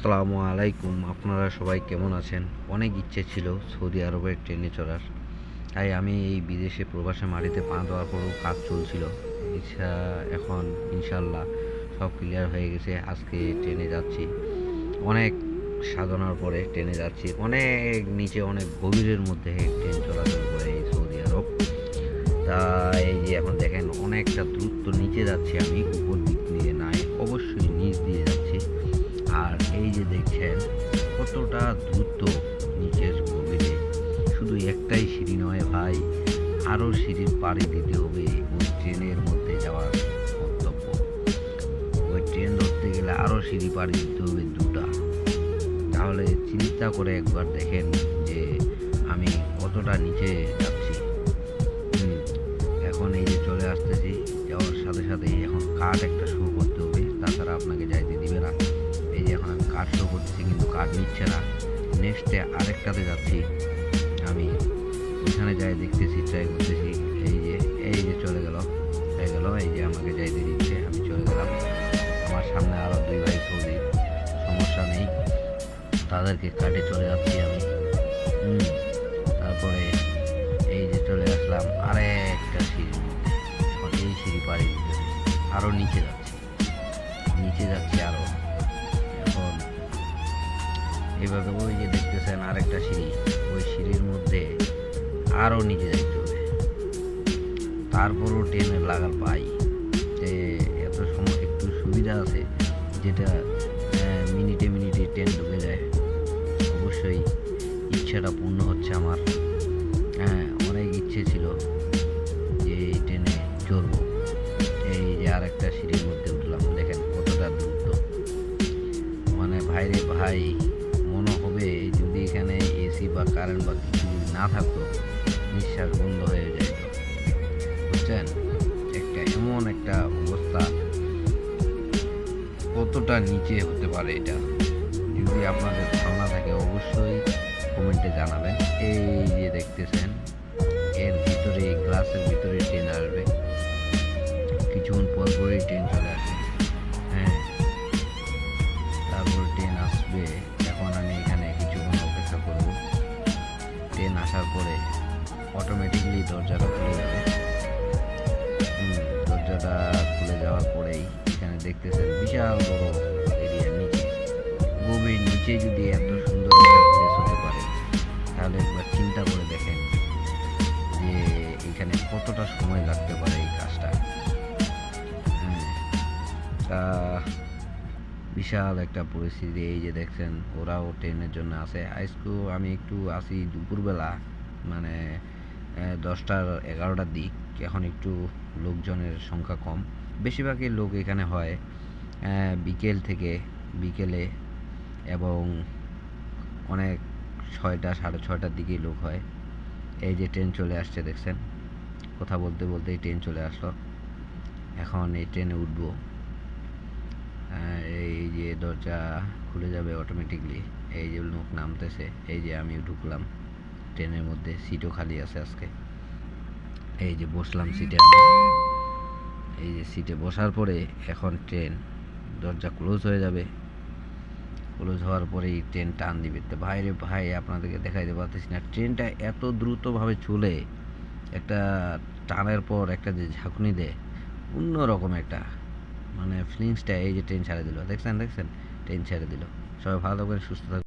আসসালামু আলাইকুম। আপনারা সবাই কেমন আছেন? অনেক ইচ্ছে ছিল সৌদি আরবের ট্রেনে চড়ার। তাই আমি এই বিদেশে প্রবাসে মাটিতে পা দেওয়ার পরও কাজ চলছিল। ইচ্ছা এখন ইনশাল্লাহ সব ক্লিয়ার হয়ে গেছে। আজকে ট্রেনে যাচ্ছি। অনেক সাধনার পরে ট্রেনে যাচ্ছি। অনেক নিচে, অনেক গভীরের মধ্যে ট্রেন চলাচল করে এই সৌদি আরব। তা এই যে এখন দেখেন অনেকটা দ্রুত নিচে যাচ্ছি আমি, উপর দিক দিয়ে নাই, অবশ্যই নিচ দিয়ে যাচ্ছি। আর এই যে দেখছেন কতটা দ্রুত নিচের গভীরে, শুধু একটাই সিঁড়ি নয় ভাই, আরও সিঁড়ির পাড়ি দিতে হবে ওই ট্রেনের মধ্যে যাওয়ার গন্তব্য। ওই ট্রেন ধরতে গেলে আরও সিঁড়ি পাড়ি দিতে হবে দুটা। তাহলে চিন্তা করে একবার দেখেন যে আমি কতটা নিচে যাচ্ছি। এখন এই যে চলে আসতেছি, যাওয়ার সাথে সাথেই এখন কার্ড একটা শো করতে হবে, তাছাড়া আপনাকে যাইতে দিবে না। এই যে এখন আমি কার্ড শো করতেছি কিন্তু কার্ড নিচ্ছে না। নেক্সটে আরেকটাতে যাচ্ছি আমি, ওইখানে যাই দেখতেছি, ট্রাই করতেছি। এই যে চলে গেল, হয়ে গেল। এই যে আমাকে যাইতে দিচ্ছে, আমি চলে গেলাম। আমার সামনে আরও দুই ভাই সৌদি, সমস্যা নেই, তাদেরকে কার্ডে চলে যাচ্ছি আমি। তারপরে এই যে চলে আসলাম আরেকটা সিঁড়ির মধ্যে। এখন এই সিঁড়ি পাড়ি দিতে হবে, আরও নিচে যাচ্ছি আরও। এখন এইভাবে ওই যে দেখতেছেন আরেকটা সিঁড়ি, ওই সিঁড়ির মধ্যে আরও নিচে যাইতে হবে। তারপরও ট্রেনের লাগার পাই যে এত সময় একটু সুবিধা আছে, যেটা মিনিটে মিনিটে ট্রেন ঢুকে যায়। অবশ্যই ইচ্ছাটা পূর্ণ হচ্ছে আমার। অনেক ইচ্ছে ছিল যে এই ট্রেনে চড়বো। এই যে আরেকটা সিঁড়ির মধ্যে উঠলাম, দেখেন কতটা দ্রুত। মানে ভাইরে ভাই, মনে হবে যদি এখানে এসি বা কারেন্ট বা কিছু যদি না থাকতো, নিঃশ্বাস বন্ধ হয়ে যেত, বুঝছেন? এমন একটা অবস্থা, কতটা নিচে হতে পারে এটা। যদি আপনাদের ধারণা থাকে অবশ্যই কমেন্টে জানাবেন। এই যে দেখতেছেন এর ভিতরে, গ্লাসের ভিতরে ট্রেন আসবে, কিছুক্ষণ পর পরই ট্রেন চলে আসে। তারপর ট্রেন আসবে। এখন আমি এখানে কিছুক্ষণ অপেক্ষা করব। ট্রেন আসার পরে অটোমেটিকলি দরজাটা খুলে যাবে। দরজাটা খুলে যাওয়ার পরেই এখানে দেখতেছেন বিশাল বড় এরিয়া, নিচে গভীর নিচে যদি এত সুন্দর একটা প্লেস হতে পারে, তাহলে একবার চিন্তা করে দেখেন যে এখানে কতটা সময় লাগতে পারে এই কাজটা। তা বিশাল একটা পরিস্থিতি। এই যে দেখছেন ওরাও ট্রেনের জন্য আসে। আজকেও আমি একটু আসি দুপুরবেলা, মানে 10টা-11টার দিক। এখন একটু লোকজনের সংখ্যা কম, বেশিরভাগই লোক এখানে হয় বিকেলে, এবং অনেক 6টা-6:30টার দিকেই লোক হয়। এই যে ট্রেন চলে আসছে দেখছেন, কথা বলতে বলতেই ট্রেন চলে আসলো। এখন এই ট্রেনে উঠবো। এই যে দরজা খুলে যাবে অটোমেটিকলি। এই যে লোক নামতেছে, এই যে আমি ঢুকলাম ট্রেনের মধ্যে। সিটও খালি আছে আজকে। এই যে বসলাম সিটে আমি। এই যে সিটে বসার পরে এখন ট্রেন দরজা ক্লোজ হয়ে যাবে। ক্লোজ হওয়ার পরেই ট্রেন টান দিবে। তো ভাই রে ভাই, আপনাদেরকে দেখাইতে পারতেছি না, ট্রেনটা এত দ্রুতভাবে চলে। একটা টানের পর একটা যে ঝাঁকুনি দেয়, অন্যরকম একটা মানে ফিলিংসটা। এই যে ট্রেন ছেড়ে দিল, দেখছেন ট্রেন ছেড়ে দিল। সবাই ভালো থাকবেন, সুস্থ থাকবেন।